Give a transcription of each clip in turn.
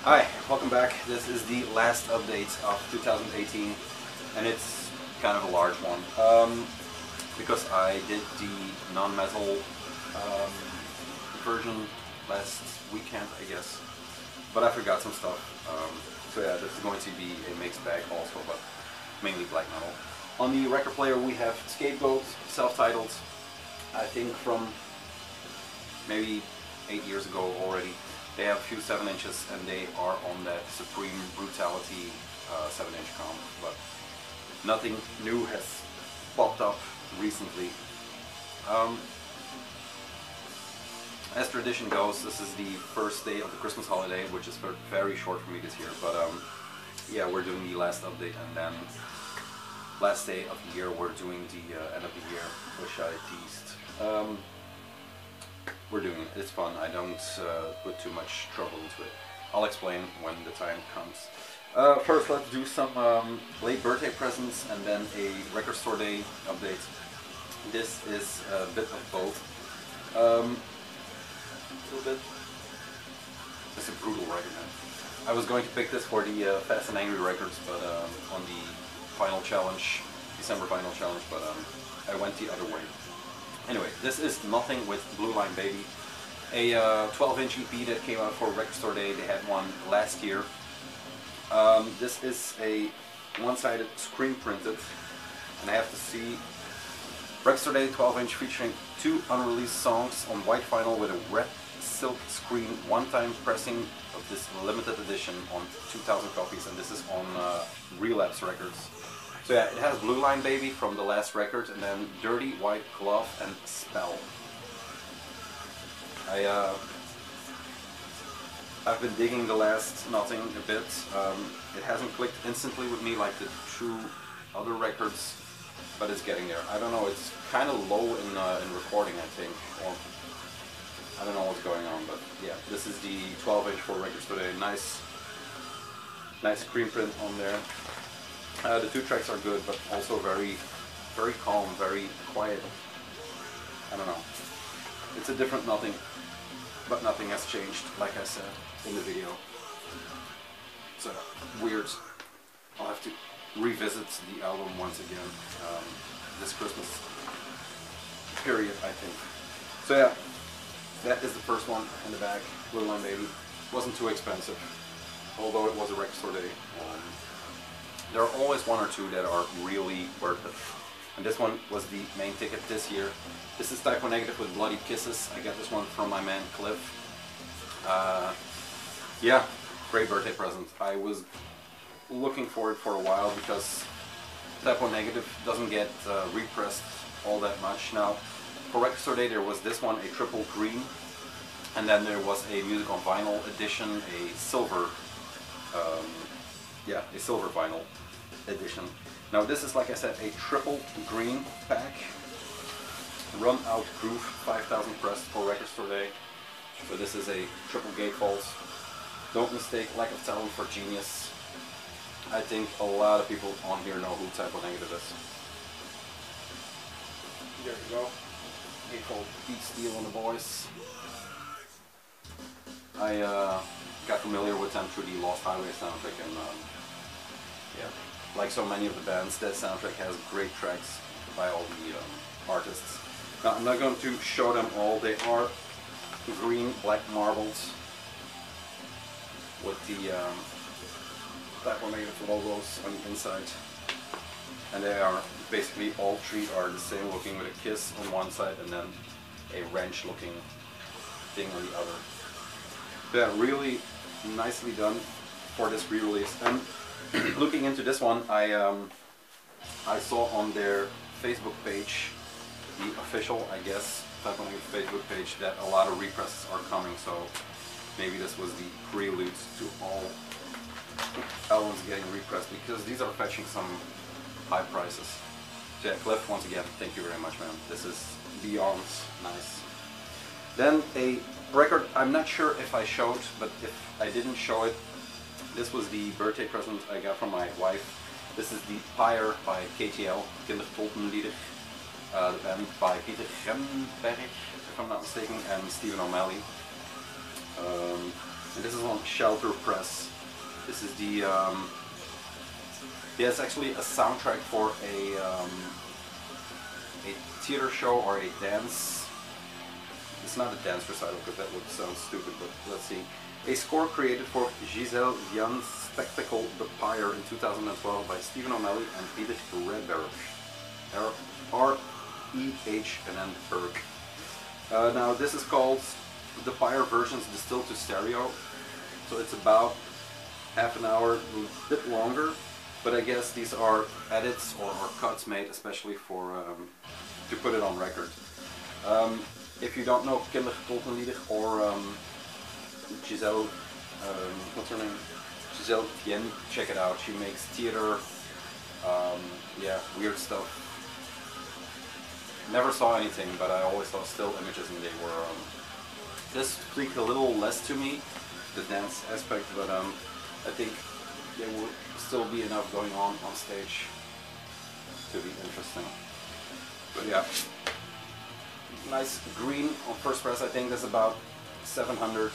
Hi, welcome back. This is the last update of 2018 and it's kind of a large one because I did the non-metal version last weekend, I guess, but I forgot some stuff. So yeah, this is going to be a mixed bag also, but mainly black metal. On the record player we have Scapegoat, self-titled, I think from maybe 8 years ago already. They have a few 7 inches and they are on that Supreme Brutality 7-inch comp, but nothing new has popped up recently. As tradition goes, this is the first day of the Christmas holiday, which is very short for me this year, but yeah, we're doing the last update and then last day of the year we're doing the end of the year, which I teased. We're doing it. It's fun. I don't put too much trouble into it. I'll explain when the time comes. First, let's do some late birthday presents and then a record store day update. This is a bit of both. A little bit. It's a brutal record, man. I was going to pick this for the Fast and Angry records, but on the final challenge, December final challenge, but I went the other way. Anyway, this is Nothing with Blue Line Baby, a 12-inch EP that came out for Record Store Day. They had one last year. This is a one-sided screen printed, and I have to see Record Store Day 12-inch featuring 2 unreleased songs on white vinyl with a red silk screen, one-time pressing of this limited edition on 2,000 copies, and this is on Relapse Records. So yeah, it has Blue Line Baby from the last record, and then Dirty White Glove and Spell. I've been digging the last Nothing a bit. It hasn't clicked instantly with me like the 2 other records, but it's getting there. I don't know, it's kind of low in recording, I think, or I don't know what's going on, but yeah, this is the 12-inch for Records Today. Nice screen print on there. The 2 tracks are good, but also very calm, very quiet. I don't know. It's a different Nothing, but nothing has changed, like I said in the video. It's weird. I'll have to revisit the album once again this Christmas period, I think. So yeah, that is the first one in the bag. Blue Line Baby. Wasn't too expensive, although it was a Record Store Day. There are always 1 or 2 that are really worth it. And this one was the main ticket this year. This is Typo Negative with Bloody Kisses. I got this one from my man Cliff. Yeah, great birthday present. I was looking for it for a while because Typo Negative doesn't get repressed all that much. Now, for Record Store Day there was this one, a triple green, and then there was a music on vinyl edition, a silver a silver vinyl edition. Now this is, like I said, a triple green pack. Run Out Groove 5000 pressed for Record Store Day. So this is a triple gatefold. Don't mistake lack of talent for genius. I think a lot of people on here know who Typo Negative is. There you go. Gatefold Pete Steele on the voice. I got familiar with them through the Lost Highway soundtrack, and yeah, like so many of the bands, that soundtrack has great tracks by all the artists. Now I'm not going to show them all. They are green black marbles with the Typo Negative logos on the inside, and they are basically all 3 are the same looking, with a kiss on one side and then a wrench looking thing on the other. Yeah, really nicely done for this re-release. And looking into this one, I saw on their Facebook page, the official, I guess, Typo Negative Facebook page, that a lot of represses are coming. So maybe this was the prelude to all albums getting repressed, because these are fetching some high prices. So yeah, Cliff, once again, thank you very much, man. This is beyond nice. Then a record I'm not sure if I showed, but if I didn't show it, this was the birthday present I got from my wife. This is the Pyre by KTL, Kindertolpenlieder, the band by Peter Remberg, if I'm not mistaken, and Stephen O'Malley. and this is on Shelter Press. This is the yeah, it's actually a soundtrack for a theater show or a dance. It's not a dance recital because that would sound stupid, but let's see. A score created for Giselle Vian's spectacle The Pyre in 2012 by Stephen O'Malley and Edith Redberg. R-E-H-N-N Berg. Now this is called The Pyre Versions Distilled to Stereo. So it's about half an hour, a bit longer, but I guess these are edits or cuts made especially for to put it on record. If you don't know Kindergekoltenlieder or Giselle, what's her name? Giselle Vienne, check it out. She makes theater, yeah, weird stuff. Never saw anything, but I always saw still images, and they were. This speaks a little less to me, the dance aspect, but I think there will still be enough going on stage to be interesting. But yeah, nice green on first press. I think there's about 700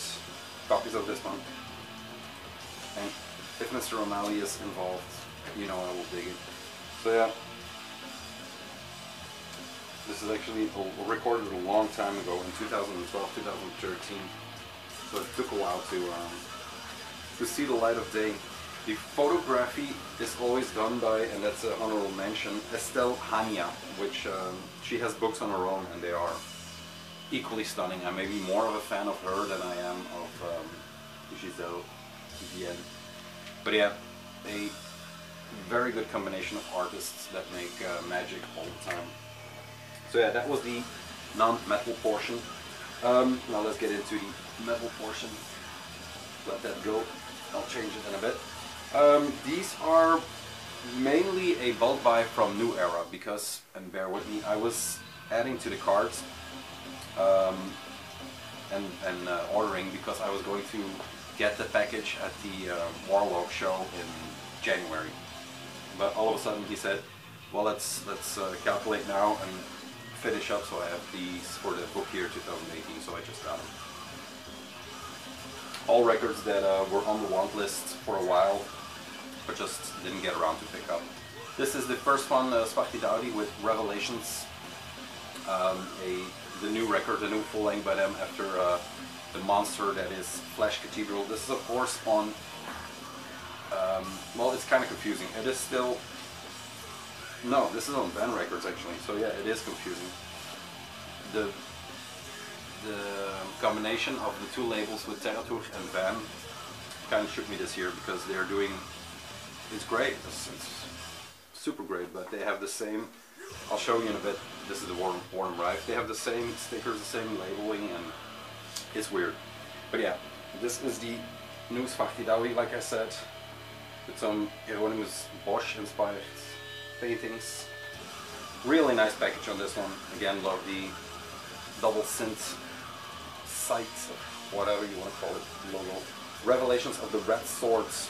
copies of this one, and if Mr. O'Malley is involved, you know I will dig it. So yeah, this is actually recorded a long time ago in 2012, 2013, so it took a while to see the light of day. The photography is always done by, and that's an honorable mention, Estelle Hania, which she has books on her own, and they are equally stunning. I may be more of a fan of her than I am of Giselle Vienne. But yeah, a very good combination of artists that make magic all the time. So yeah, that was the non-metal portion. Now let's get into the metal portion. Let that go. I'll change it in a bit. These are mainly a bulk buy from New Era because, and bear with me, I was adding to the carts and ordering because I was going to get the package at the Warlock show in January. But all of a sudden he said, well, let's calculate now and finish up, so I have these for the book year 2018, so I just got them. All records that were on the want list for a while, but just didn't get around to pick up. This is the first one, Svachti Daudi with Revelations, the new record, the new full length by them after the monster that is Flash Cathedral. This is of course on, well, it's kind of confusing. It is still, no, this is on Van Records actually, so yeah, it is confusing. The combination of the two labels with Terratuch and Van kind of shook me this year because they're doing, it's great, it's super great, but they have the same, I'll show you in a bit, this is the Warm Rife, they have the same stickers, the same labeling, and it's weird. But yeah, this is the new Svachti Daudi, like I said, with some Hieronymus Bosch inspired paintings. Really nice package on this one. Again, love the double synth sights, or whatever you want to call it, logo. Revelations of the Red Swords.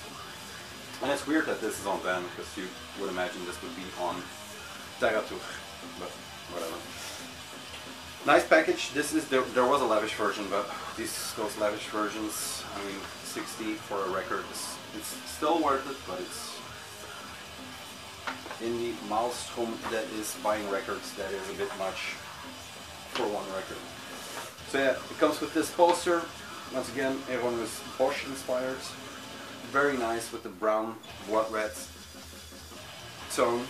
And it's weird that this is on Van, because you would imagine this would be on Terratuch, but whatever. Nice package. This is there was a lavish version, but those lavish versions, I mean, 60 for a record, it's still worth it, but it's in the maelstrom that is buying records, that is a bit much for one record. So yeah, it comes with this poster. Once again, everyone was Bosch inspired. Very nice with the brown, blood red tone.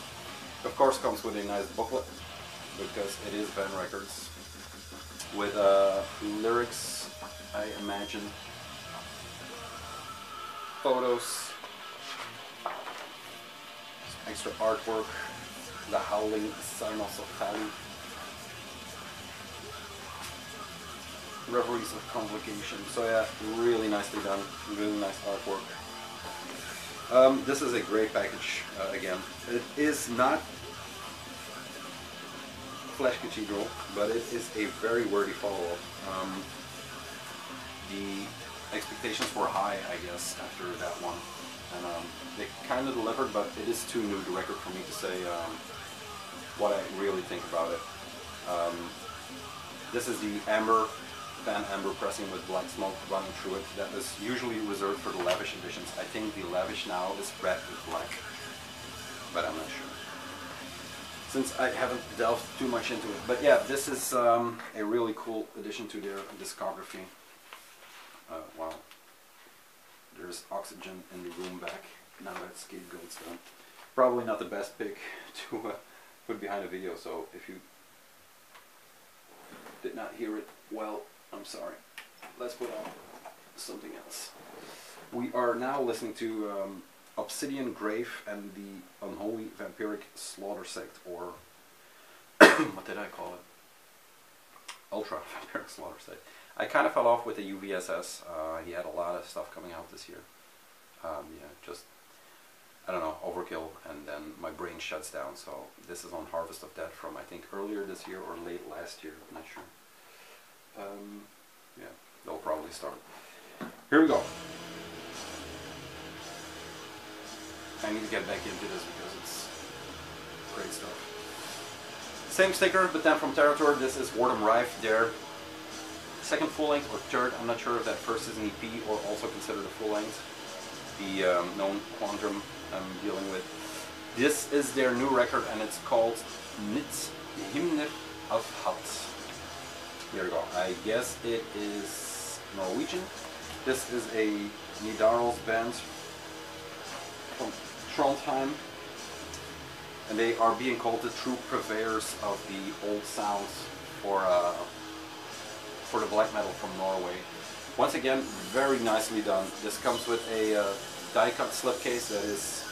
Of course, comes with a nice booklet because it is Van Records with lyrics, I imagine, photos, some extra artwork, the howling Signos of Kali, Reveries of Convocation. So yeah, really nicely done, really nice artwork. This is a great package, again. It is not Flash Cathedral, but it is a very worthy follow-up. The expectations were high, I guess, after that one. And they kind of delivered, but it is too new to record for me to say what I really think about it. This is the Amber Van Amber pressing with black smoke running through it. That is usually reserved for the lavish editions. I think the lavish now is red with black, but I'm not sure, since I haven't delved too much into it. But yeah, this is a really cool addition to their discography. Wow. There's oxygen in the room back now that Scapegoat's done. Probably not the best pick to put behind a video, so if you did not hear it well, I'm sorry. Let's put on something else. We are now listening to Obsidian Grave and the Unholy Vampiric Slaughter Sect, or what did I call it? Ultra Vampiric Slaughter Sect. I kind of fell off with the UVSS. He had a lot of stuff coming out this year. Yeah, just, I don't know, overkill, and then my brain shuts down. So this is on Harvest of Death from, I think, earlier this year or late last year. I'm not sure. Yeah, they'll probably start. Here we go. I need to get back into this because it's great stuff. Same sticker, but then from Territory. This is Wardem Rife, their second full length or third. I'm not sure if that first is an EP or also considered a full length. The known quandrum I'm dealing with. This is their new record and it's called Nits Himner of Halt. Here we go. I guess it is Norwegian. This is a Nidaros band from Trondheim, and they are being called the true purveyors of the old sounds for the black metal from Norway. Once again, very nicely done. This comes with a die-cut slipcase that is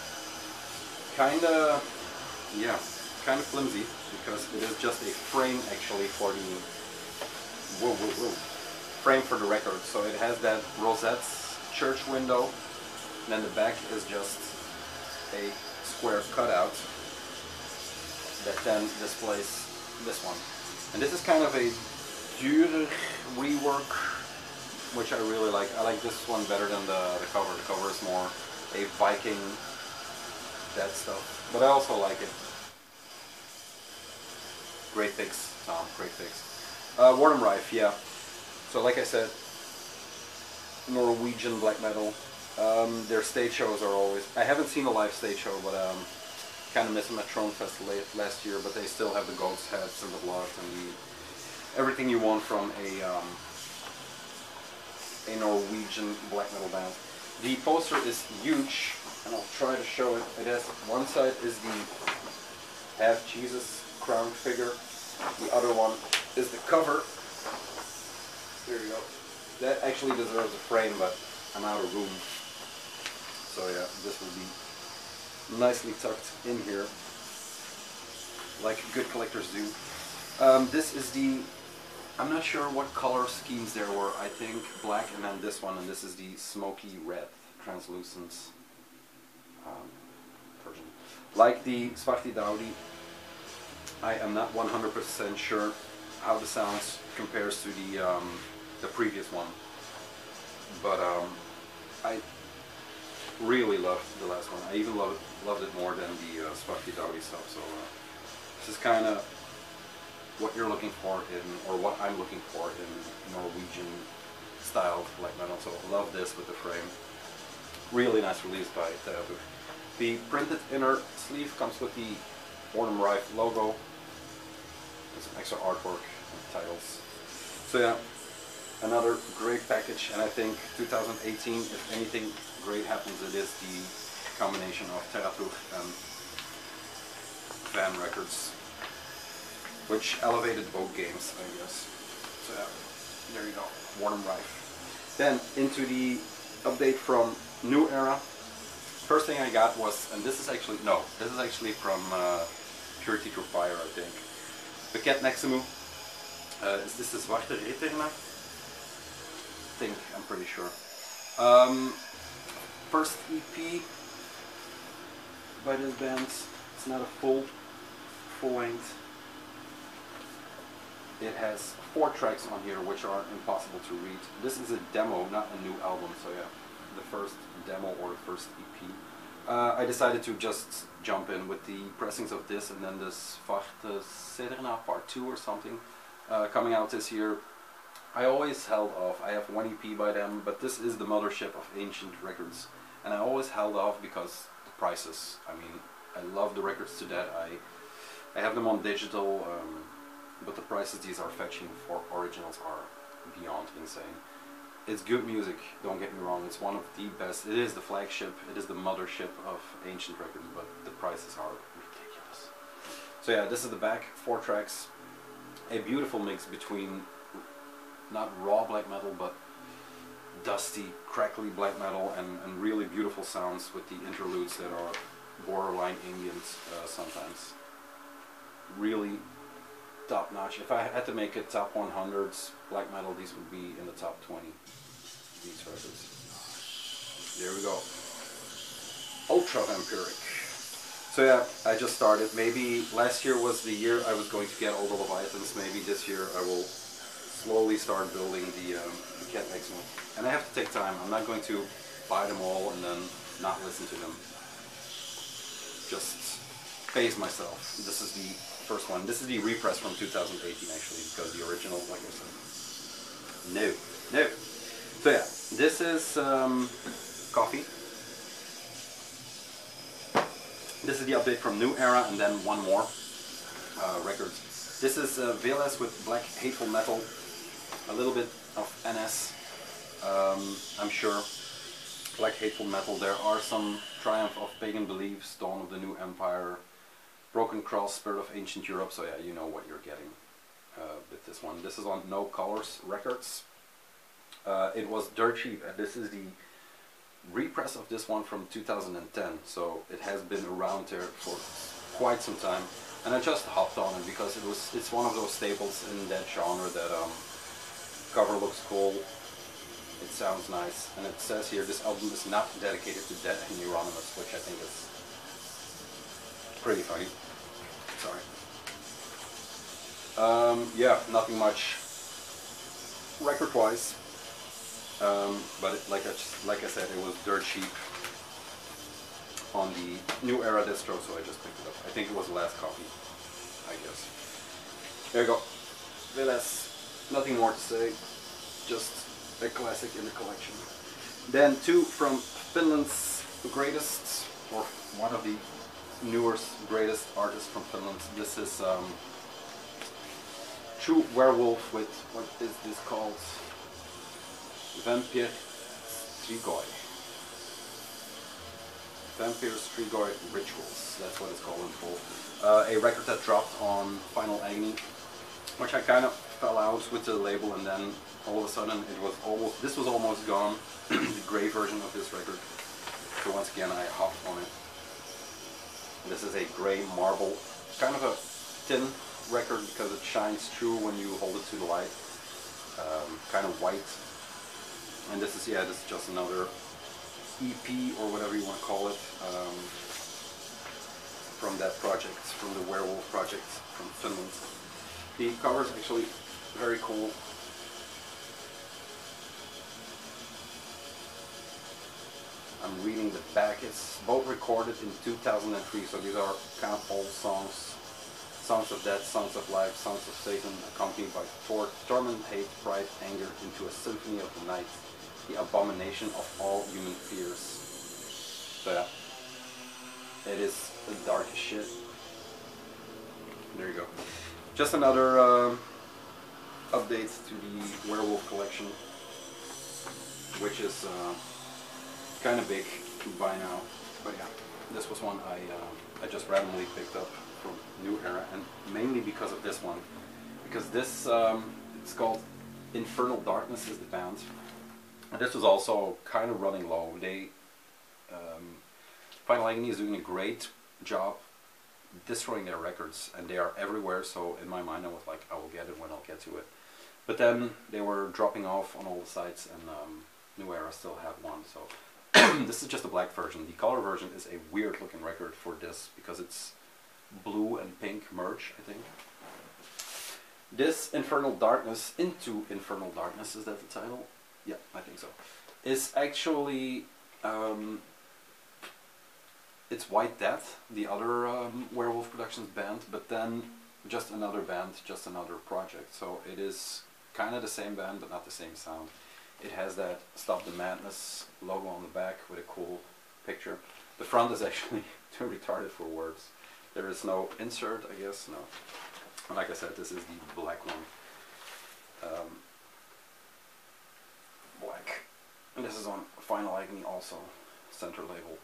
kinda flimsy, because it is just a frame actually for the frame for the record. So it has that Rosette's church window, and then the back is just a square cutout that then displays this one. And this is kind of a Dürer rework, which I really like. I like this one better than the cover. The cover is more a Viking, that stuff. But I also like it. Great picks, Tom, great picks. Wardem Rife, yeah. So like I said, Norwegian black metal. Their stage shows are always... I haven't seen a live stage show, but kind of missed them at Tronfest last year, but they still have the goat's heads and the blood and everything you want from a Norwegian black metal band. The poster is huge, and I'll try to show it. It has, one side is the half Jesus crowned figure, the other one is the cover. There you go. That actually deserves a frame, but I'm out of room. So yeah, this will be nicely tucked in here, like good collectors do. This is the, I'm not sure what color schemes there were. I think black and then this one, and this is the smoky red translucent version. Like the Svarti Daudi, I am not 100% sure how the sounds compares to the previous one, but I really loved the last one. I even loved it more than the Svarti Daudi stuff. So this is kind of what you're looking for in, or what I'm looking for in Norwegian style black metal. So I love this with the frame. Really nice release by Thx. The printed inner sleeve comes with the Wardem Rife logo. There's some extra artwork and titles. So yeah, another great package, and I think 2018, if anything great happens, it is the combination of Thx and Van Records, which elevated both games, I guess. So yeah, there you go, Wardem Rife. Then into the update from New Era. First thing I got was, and this is actually from Purity Through Fire, I think. Pakket Nexemu. Is this the Zwarte Returna? I think, I'm pretty sure. First EP by this band. It's not a full length. It has 4 tracks on here which are impossible to read. This is a demo, not a new album, so yeah, the first demo or the first EP. I decided to just jump in with the pressings of this and then this Zwarte Returna Part 2 or something coming out this year. I always held off. I have one EP by them, but this is the mothership of ancient records, and I always held off because the prices. I mean, I love the records to that. I have them on digital, but the prices these are fetching for originals are beyond insane. It's good music, don't get me wrong. It's one of the best. It is the flagship. It is the mothership of ancient records, but the prices are ridiculous. So yeah, this is the back. 4 tracks. A beautiful mix between not raw black metal, but dusty, crackly black metal, and really beautiful sounds with the interludes that are borderline ambient sometimes. Really top notch. If I had to make a top 100 black metal, these would be in the top 20. These records. There we go. Ultra vampiric. So yeah, I just started. Maybe last year was the year I was going to get all the Leviathans. Maybe this year I will slowly start building the Cat Maximum. And I have to take time. I'm not going to buy them all and then not listen to them. Just pace myself. This is the first one. This is the repress from 2018 actually, because the original, like I said, no. So yeah, this is Coffee. This is the update from New Era, and then one more record. This is VLS with Black Hateful Metal, a little bit of NS. I'm sure Black Hateful Metal. There are some Triumph of Pagan Beliefs, Dawn of the New Empire, Broken Cross, Spirit of Ancient Europe. So yeah, you know what you're getting with this one. This is on No Colors Records. It was dirt cheap, and this is the repress of this one from 2010, so it has been around there for quite some time, and I just hopped on it because it's one of those staples in that genre that cover looks cool, it sounds nice, and it says here this album is not dedicated to Dead and Euronymous, which I think is pretty funny. Sorry. Yeah, nothing much record-wise. But like I said, it was dirt cheap on the New Era distro, so I just picked it up. I think it was the last copy, I guess. There you go. VLS. Nothing more to say. Just a classic in the collection. Then 2 from Finland's greatest, or one of the newest, greatest artists from Finland. This is True Werewolf with, what is this called? Vampire Strigoi. Vampire Strigoi Rituals, that's what it's called in full. A record that dropped on Final Agony, which I kind of fell out with the label, and then all of a sudden it was almost gone, the grey version of this record. So once again I hopped on it. This is a grey marble, kind of a thin record because it shines through when you hold it to the light. Kind of white. And this is, yeah, this is just another EP or whatever you want to call it, from that project, from the Werewolf project from Finland. The cover is actually very cool. I'm reading the back. It's both recorded in 2003, so these are kind of old songs. Songs of death, songs of life, songs of Satan, accompanied by torment, hate, pride, anger, into a symphony of the night. The abomination of all human fears. So yeah, it is the darkest shit. There you go. Just another update to the Werewolf collection, which is kind of big by now. But yeah, this was one I just randomly picked up from New Era, and mainly because of this one, because this it's called Infernal Darkness is the band. And this was also kind of running low. They, Final Agony is doing a great job destroying their records, and they are everywhere, so in my mind I was like, I will get it when I'll get to it. But then they were dropping off on all the sites, and New Era still had one, so this is just a black version. The color version is a weird looking record for this, because it's blue and pink merge, I think. This Infernal Darkness, Into Infernal Darkness, is that the title? Yeah, I think so. Is actually, it's White Death, the other Werewolf Productions band, but then just another band, just another project. So it is kind of the same band, but not the same sound. It has that Stop the Madness logo on the back with a cool picture. The front is actually too retarded for words. There is no insert, I guess, no. And like I said, this is the black one. Black. And this is on Final Agony also, center label.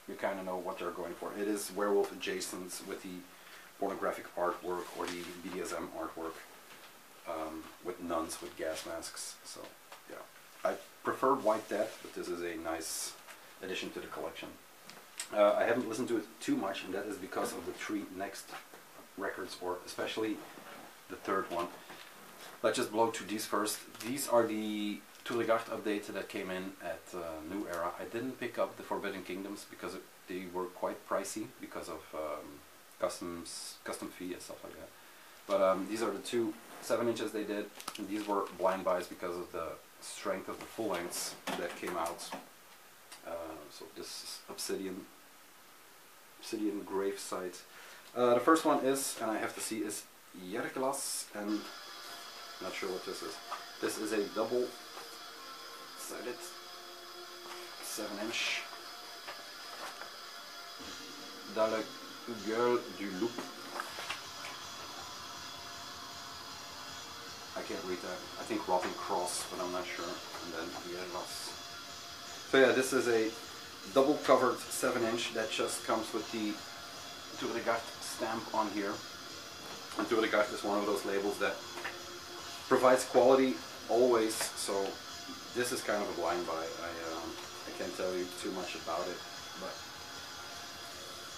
You kind of know what they're going for. It is werewolf adjacent with the pornographic artwork or the BDSM artwork, with nuns with gas masks. So yeah, I prefer White Death, but this is a nice addition to the collection. I haven't listened to it too much, and that is because of the 3 next records, or especially the third one. Let's just blow to these first. These are the To the Garde update that came in at New Era. I didn't pick up the Forbidden Kingdoms because they were quite pricey because of custom fee and stuff like that. But these are the 2 7-inches they did, and these were blind buys because of the strength of the full lengths that came out. So this is Obsidian Grave Site. The first one is, and I have to see, is Yerglas, and I'm not sure what this is. This is a double-sided 7-inch. Dans la gueule du loup. I can't read that. I think Rotting Cross, but I'm not sure. And then Yerglas. So yeah, this is a double covered 7-inch that just comes with the To the Garde stamp on here. And To the Garde is one of those labels that provides quality always, so this is kind of a blind buy. I can't tell you too much about it, but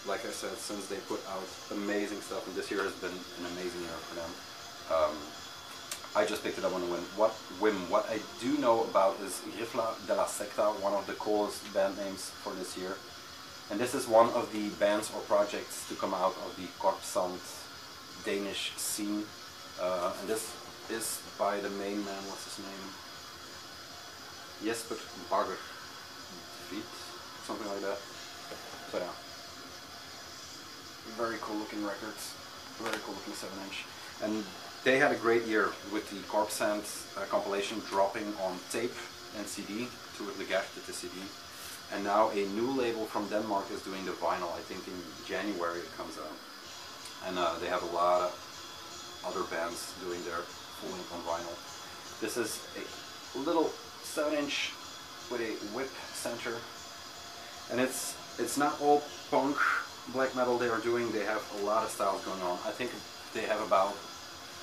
like I said, since they put out amazing stuff, and this year has been an amazing year for them, I just picked it up on a whim. What I do know about is Rifla de la Secta, one of the coolest band names for this year. And this is one of the bands or projects to come out of the Korpsand Danish scene. And this is by the main man, what's his name? Jesper Bagger, something like that. So yeah. Very cool looking records. Very cool looking 7-inch. And they had a great year with the Korpsand compilation dropping on tape and CD. To the Garde did the CD. And now a new label from Denmark is doing the vinyl. I think in January it comes out. And they have a lot of other bands doing their full length on vinyl. This is a little 7-inch with a whip center. And it's not all punk black metal they are doing. They have a lot of styles going on. I think they have about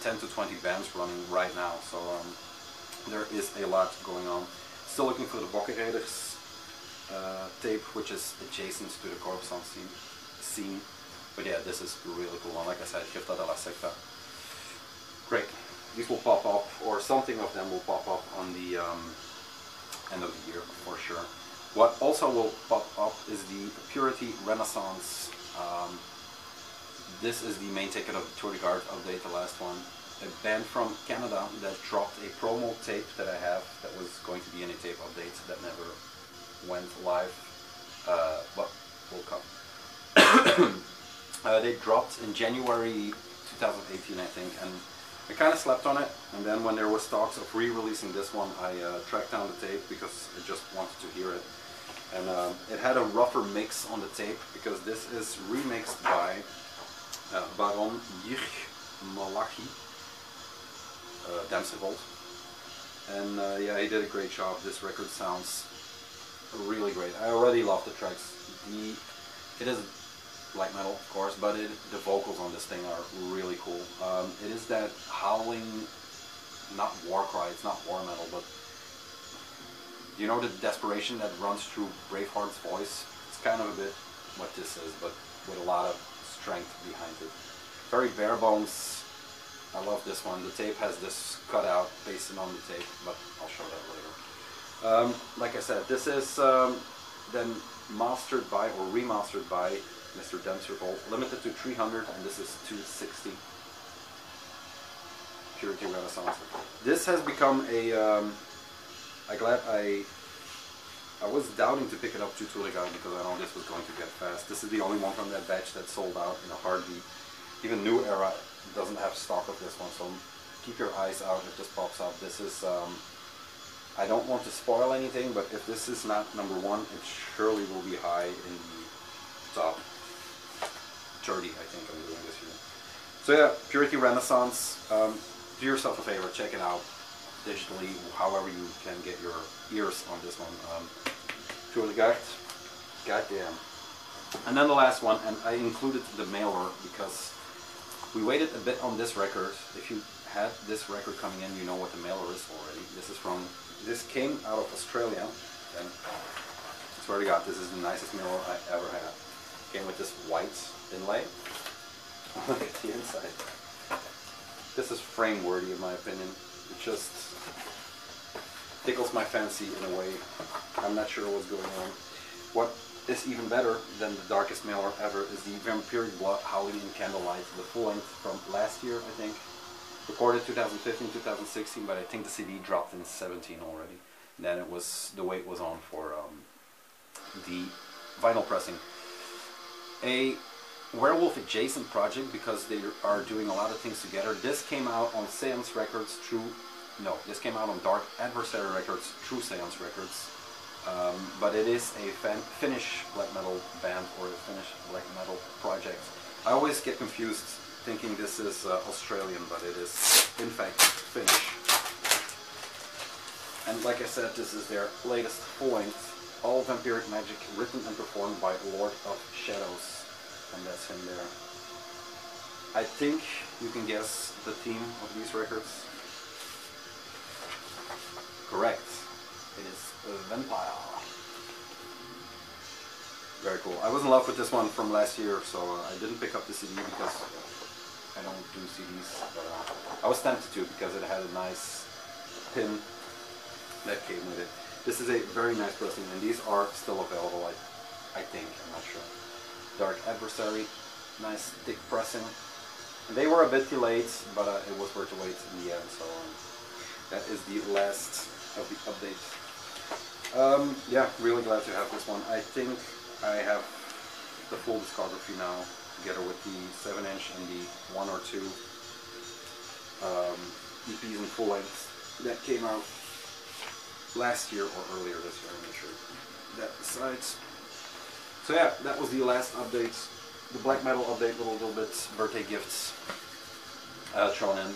10 to 20 bands running right now, so there is a lot going on. Still looking for the Bokkenrijders tape, which is adjacent to the Korpsand scene. But yeah, this is really cool. And like I said, Rifla de la Secta. Great. These will pop up, or something of them will pop up on the end of the year for sure. What also will pop up is the Purity Renaissance. This is the main ticket of the To the Garde update, the last one. A band from Canada that dropped a promo tape that I have that was going to be in a tape update that never went live, but will come. They dropped in January 2018, I think, and I kind of slept on it. And then when there was talks of re-releasing this one, I tracked down the tape because I just wanted to hear it. And it had a rougher mix on the tape because this is remixed by Baron Jirch Malachi, Damsevold. And yeah, he did a great job. This record sounds really great. I already love the tracks. It is black metal, of course, but the vocals on this thing are really cool. It is that howling, not war cry, it's not war metal, but you know the desperation that runs through Braveheart's voice? It's kind of a bit what this is, but with a lot of strength behind it. Very bare bones. I love this one. The tape has this cutout pasted on the tape, but I'll show that later. Like I said, this is then mastered by, or remastered by, Mr. Damsevold, limited to 300, and this is 260. Purity Renaissance. This has become a. I was doubting to pick it up to the Garde because I know this was going to get fast. This is the only one from that batch that sold out in a heartbeat. Even New Era doesn't have stock of this one, so keep your eyes out if this pops up. This is, I don't want to spoil anything, but if this is not number 1, it surely will be high in the top 30, I think I'm doing this year. So yeah, Purity Renaissance. Do yourself a favor, check it out digitally, however you can get your ears on this one. Purely goddamn. And then the last one, and I included the mailer because we waited a bit on this record. If you had this record coming in, you know what the mailer is already. This came out of Australia, and I swear to God, this is the nicest mailer I ever had. Came with this white inlay. Look at the inside. This is frame worthy in my opinion. It just tickles my fancy in a way. I'm not sure what's going on. What is even better than the darkest mailer ever is the Vampiric Blood Howling in Candlelight, the full length from last year, I think. Recorded 2015, 2016, but I think the CD dropped in 17 already. And then it was, the weight was on for the vinyl pressing. A werewolf adjacent project because they are doing a lot of things together. This came out on Seance Records this came out on Dark Adversary Records, True Seance Records. But it is a Finnish black metal band or a Finnish black metal project. I always get confused thinking this is Australian, but it is in fact Finnish. And like I said, this is their latest full-length, all vampiric magic written and performed by Lord of Shadows. And that's him there. I think you can guess the theme of these records. Correct. It is Vampire. Very cool. I was in love with this one from last year, so I didn't pick up the CD because I don't do CDs. But I was tempted to because it had a nice pin that came with it. This is a very nice pressing, and these are still available, I think. I'm not sure. Dark Adversary, nice thick pressing. And they were a bit delayed, but it was worth the wait in the end. So that is the last of the update. Yeah, really glad to have this one. I think I have the full discography now, together with the 7-inch and the 1 or 2 EPs and full lengths that came out last year or earlier this year. I'm not sure. That besides. So yeah, that was the last update, the black metal update with a little bit birthday gifts thrown in.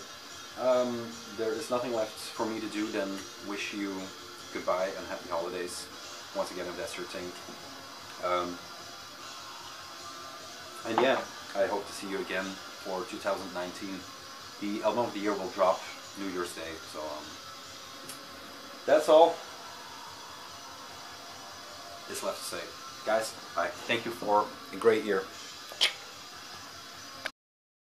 There is nothing left for me to do than wish you goodbye and happy holidays. Once again, if that's your thing. And yeah, I hope to see you again for 2019. The album of the year will drop New Year's Day, so that's all is left to say. Guys, bye. Thank you for a great year.